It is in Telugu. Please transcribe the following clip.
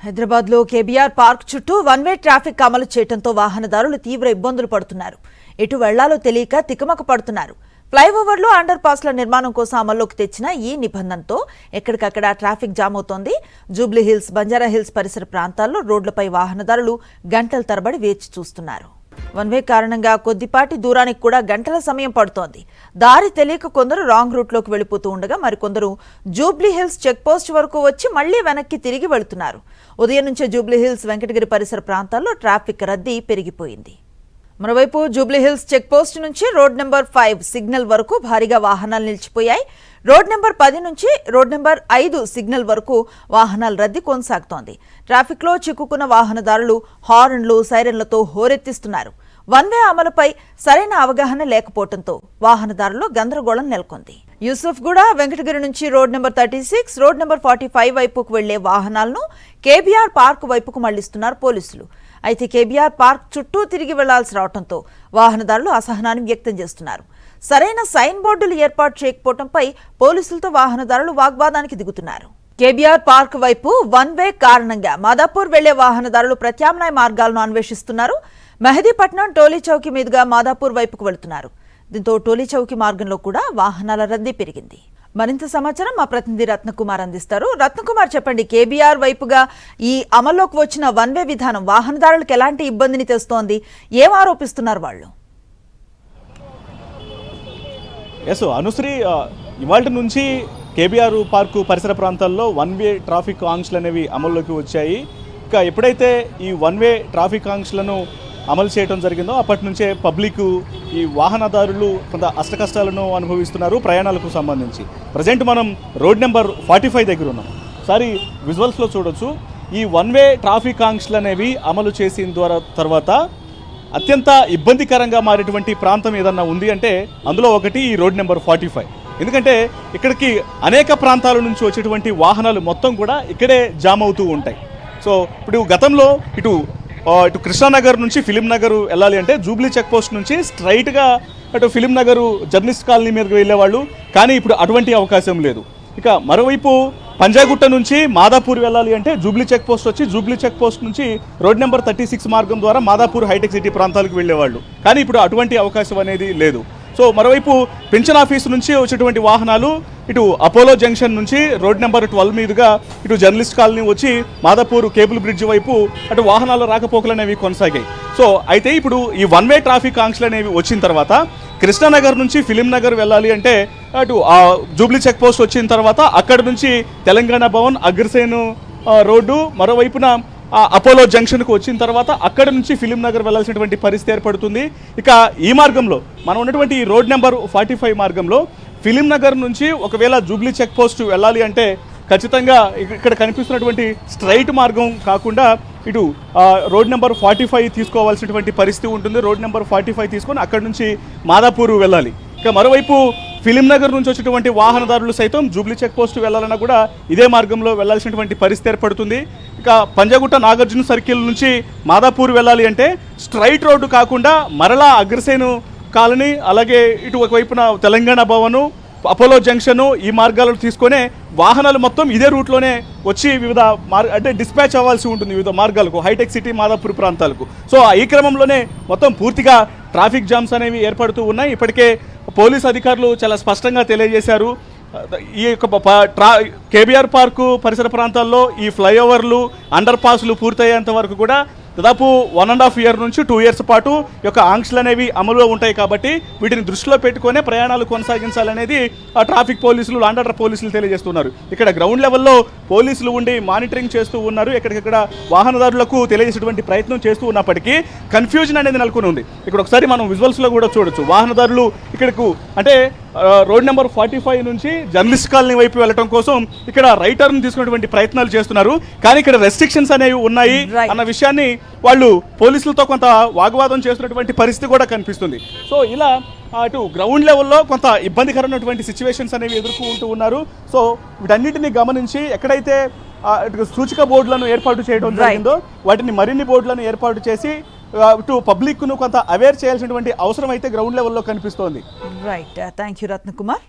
హైదరాబాద్ లో కేబీఆర్ పార్క్ చుట్టూ వన్ వే ట్రాఫిక్ అమలు చేయడంతో వాహనదారులు తీవ్ర ఇబ్బందులు పడుతున్నారు. ఎటు వెళ్లాలో తెలియక తికమక పడుతున్నారు. ఫ్లైఓవర్లో అండర్ పాస్ల నిర్మాణం కోసం అమల్లోకి తెచ్చిన ఈ నిబంధనతో ఎక్కడికక్కడ ట్రాఫిక్ జామ్ అవుతోంది. జూబ్లీ హిల్స్, బంజారా హిల్స్ పరిసర ప్రాంతాల్లో రోడ్లపై వాహనదారులు గంటల తరబడి వేచి చూస్తున్నారు. వన్ వే కారణంగా కొద్దిపాటి దూరానికి కూడా గంటల సమయం పడుతోంది. దారి తెలియక కొందరు రాంగ్ రూట్లోకి వెళ్లిపోతూ ఉండగా మరికొందరు జూబ్లీ హిల్స్ చెక్ పోస్ట్ వరకు వచ్చి మళ్లీ వెనక్కి తిరిగి వెళుతున్నారు. ఉదయం నుంచే జూబ్లీ హిల్స్, వెంకటగిరి పరిసర ప్రాంతాల్లో ట్రాఫిక్ రద్దీ పెరిగిపోయింది. మరోవైపు జూబ్లీ హిల్స్ చెక్ పోస్ట్ నుంచి రోడ్ నెంబర్ 5 సిగ్నల్ వరకు భారీగా వాహనాలు నిలిచిపోయాయి. రోడ్ నెంబర్ 10 నుంచి రోడ్ నెంబర్ 5 సిగ్నల్ వరకు వాహనాల రద్దీ కొనసాగుతోంది. ట్రాఫిక్లో చిక్కుకున్న వాహనదారులు హార్న్లు, సైరన్లతో హోరెత్తిస్తున్నారు. వన్ వే అమలుపై సరైన అవగాహన లేకపోవడంతో వాహనదారుల్లో గందరగోళం నెలకొంది. యూసుఫ్గూడ, వెంకటగిరి నుంచి రోడ్ నెంబర్ 36, రోడ్ నెంబర్ 45 వైపుకు వెళ్లే వాహనాలను కేబీఆర్ పార్క్ వైపుకు మళ్లిస్తున్నారు పోలీసులు. అయితే కేబీఆర్ పార్క్ చుట్టూ తిరిగి వెళ్లాల్సి రావడంతో వాహనదారులు అసహనాన్ని వ్యక్తం చేస్తున్నారు. సరైన సైన్ బోర్డులు ఏర్పాటు చేయకపోవడంపై పోలీసులతో వాహనదారులు వాగ్వాదానికి దిగుతున్నారు. కేబీఆర్ పార్క్ వైపు వన్ వే కారణంగా మాదాపూర్ వెళ్లే వాహనదారులు ప్రత్యామ్నాయ మార్గాలను అన్వేషిస్తున్నారు. మెహదీపట్నం టోలీ చౌకీ మీదుగా మాదాపూర్ వైపుకు వెళుతున్నారు. దీంతో టోలీ చౌకీ మార్గంలో కూడా వాహనాల రద్దీ పెరిగింది. మరింత సమాచారం మా ప్రతినిధి రత్నకుమార్ అందిస్తారు. రత్నకుమార్, చెప్పండి, కేబీఆర్ వైపుగా ఈ అమల్లోకి వచ్చిన వన్ వే విధానం వాహనదారులకు ఎలాంటి ఇబ్బందిని తెస్తోంది? ఏం ఆరోపిస్తున్నారు వాళ్ళు? అనుశ్రీ, ఇవాళ నుంచి కేబీఆర్ పార్కు పరిసర ప్రాంతాల్లో వన్ వే ట్రాఫిక్ ఆంక్షలు అనేవి అమల్లోకి వచ్చాయి. ఇక ఎప్పుడైతే ఈ వన్ వే ట్రాఫిక్ ఆంక్షలను అమలు చేయడం జరిగిందో అప్పటి నుంచే పబ్లిక్, ఈ వాహనదారులు కొంత అష్టకష్టాలను అనుభవిస్తున్నారు ప్రయాణాలకు సంబంధించి. ప్రజెంట్ మనం రోడ్ నెంబర్ 45 దగ్గర ఉన్నాం. ఒకసారి విజువల్స్లో చూడొచ్చు. ఈ వన్ వే ట్రాఫిక్ ఆంక్షలు అనేవి అమలు చేసిన తర్వాత అత్యంత ఇబ్బందికరంగా మారేటువంటి ప్రాంతం ఏదన్నా ఉంది అంటే అందులో ఒకటి ఈ రోడ్ నెంబర్ 45. ఎందుకంటే ఇక్కడికి అనేక ప్రాంతాల నుంచి వచ్చేటువంటి వాహనాలు మొత్తం కూడా ఇక్కడే జామ్ అవుతూ ఉంటాయి. సో ఇప్పుడు గతంలో ఇటు కృష్ణానగర్ నుంచి ఫిలిం నగర్ వెళ్ళాలి అంటే జూబ్లీ చెక్ పోస్ట్ నుంచి స్ట్రైట్గా అటు ఫిలిం నగర్ జర్నలిస్ట్ కాలనీ మీదకి వెళ్ళేవాళ్ళు. కానీ ఇప్పుడు అటువంటి అవకాశం లేదు. ఇక మరోవైపు పంజాగుట్ట నుంచి మాదాపూర్ వెళ్ళాలి అంటే జూబ్లీ చెక్ పోస్ట్ వచ్చి జూబ్లీ చెక్ పోస్ట్ నుంచి రోడ్ నెంబర్ 36 మార్గం ద్వారా మాదాపూర్ హైటెక్ సిటీ ప్రాంతాలకు వెళ్ళేవాళ్ళు. కానీ ఇప్పుడు అటువంటి అవకాశం అనేది లేదు. సో మరోవైపు పెన్షన్ ఆఫీసు నుంచి వచ్చేటువంటి వాహనాలు ఇటు అపోలో జంక్షన్ నుంచి రోడ్ నెంబర్ 12 మీదుగా ఇటు జర్నలిస్ట్ కాలనీ వచ్చి మాదాపూర్ కేబుల్ బ్రిడ్జ్ వైపు అటు వాహనాల రాకపోకలు అనేవి కొనసాగాయి. సో అయితే ఇప్పుడు ఈ వన్ వే ట్రాఫిక్ ఆంక్షలు అనేవి వచ్చిన తర్వాత కృష్ణానగర్ నుంచి ఫిలిం నగర్ వెళ్ళాలి అంటే అటు జూబ్లీ చెక్ పోస్ట్ వచ్చిన తర్వాత అక్కడ నుంచి తెలంగాణ భవన్, అగ్రసేను రోడ్డు, మరోవైపున అపోలో జంక్షన్కు వచ్చిన తర్వాత అక్కడ నుంచి ఫిలిం నగర్ వెళ్లాల్సినటువంటి పరిస్థితి ఏర్పడుతుంది. ఇక ఈ మార్గంలో మనం ఉన్నటువంటి రోడ్ నెంబర్ 45 మార్గంలో ఫిలిం నగర్ నుంచి ఒకవేళ జూబ్లీ చెక్ పోస్ట్ వెళ్ళాలి అంటే ఖచ్చితంగా ఇక్కడ కనిపిస్తున్నటువంటి స్ట్రైట్ మార్గం కాకుండా ఇటు రోడ్ నెంబర్ 45 తీసుకోవాల్సినటువంటి పరిస్థితి ఉంటుంది. రోడ్ నెంబర్ 45 తీసుకొని అక్కడ నుంచి మాదాపూర్ వెళ్ళాలి. ఇక మరోవైపు ఫిలిం నగర్ నుంచి వచ్చేటువంటి వాహనదారులు సైతం జూబ్లీ చెక్ పోస్ట్ వెళ్ళాలన్నా కూడా ఇదే మార్గంలో వెళ్లాల్సినటువంటి పరిస్థితి ఏర్పడుతుంది. ఇక పంజాగుట్ట నాగార్జున సర్కిల్ నుంచి మాదాపూర్ వెళ్ళాలి అంటే స్ట్రైట్ రోడ్డు కాకుండా మరలా అగ్రసేను కాలనీ, అలాగే ఇటు ఒకవైపున తెలంగాణ భవను, అపోలో జంక్షను, ఈ మార్గాలను తీసుకొనే వాహనాలు మొత్తం ఇదే రూట్లోనే వచ్చి వివిధ అంటే డిస్పాచ్ అవ్వాల్సి ఉంటుంది వివిధ మార్గాలకు, హైటెక్ సిటీ, మాదాపూర్ ప్రాంతాలకు. సో ఈ క్రమంలోనే మొత్తం పూర్తిగా ట్రాఫిక్ జామ్స్ అనేవి ఏర్పడుతూ ఉన్నాయి. ఇప్పటికే పోలీస్ అధికారులు చాలా స్పష్టంగా తెలియజేశారు. ఈ యొక్క కేబీఆర్ పార్కు పరిసర ప్రాంతాల్లో ఈ ఫ్లైఓవర్లు, అండర్ పాస్లు పూర్తయ్యేంత వరకు కూడా దాదాపు 1.5 ఇయర్ నుంచి 2 ఇయర్స్ పాటు యొక్క ఆంక్షలు అనేవి అమలులో ఉంటాయి. కాబట్టి వీటిని దృష్టిలో పెట్టుకునే ప్రయాణాలు కొనసాగించాలనేది ట్రాఫిక్ పోలీసులు, లాండ్ ఆర్డర్ పోలీసులు తెలియజేస్తున్నారు. ఇక్కడ గ్రౌండ్ లెవెల్లో పోలీసులు ఉండి మానిటరింగ్ చేస్తూ ఉన్నారు. ఎక్కడికక్కడ వాహనదారులకు తెలియజేసేటువంటి ప్రయత్నం చేస్తూ ఉన్నప్పటికీ కన్ఫ్యూజన్ అనేది నెలకొని ఉంది. ఇక్కడ ఒకసారి మనం విజువల్స్లో కూడా చూడొచ్చు. వాహనదారులు ఇక్కడకు అంటే రోడ్ నెంబర్ 45 నుంచి జర్నలిస్ట్ కాలనీ వైపు వెళ్ళడం కోసం ఇక్కడ రైట్ టర్న్ తీసుకున్నటువంటి ప్రయత్నాలు చేస్తున్నారు. కానీ ఇక్కడ రెస్ట్రిక్షన్స్ అనేవి ఉన్నాయి అన్న విషయాన్ని వాళ్ళు పోలీసులతో కొంత వాగ్వాదం చేస్తున్నటువంటి పరిస్థితి కూడా కనిపిస్తుంది. సో ఇలా అటు గ్రౌండ్ లెవెల్లో కొంత ఇబ్బందికరమైనటువంటి సిచ్యువేషన్స్ అనేవి ఎదుర్కొంటూ ఉన్నారు. సో వీటన్నిటిని గమనించి ఎక్కడైతే సూచిక బోర్డులను ఏర్పాటు చేయడం జరిగిందో వాటిని మరిన్ని బోర్డులను ఏర్పాటు చేసి ఇటు పబ్లిక్ను కొంత అవేర్ చేయాల్సినటువంటి అవసరం అయితే గ్రౌండ్ లెవెల్లో కనిపిస్తోంది. Right, thank you Ratnakumar.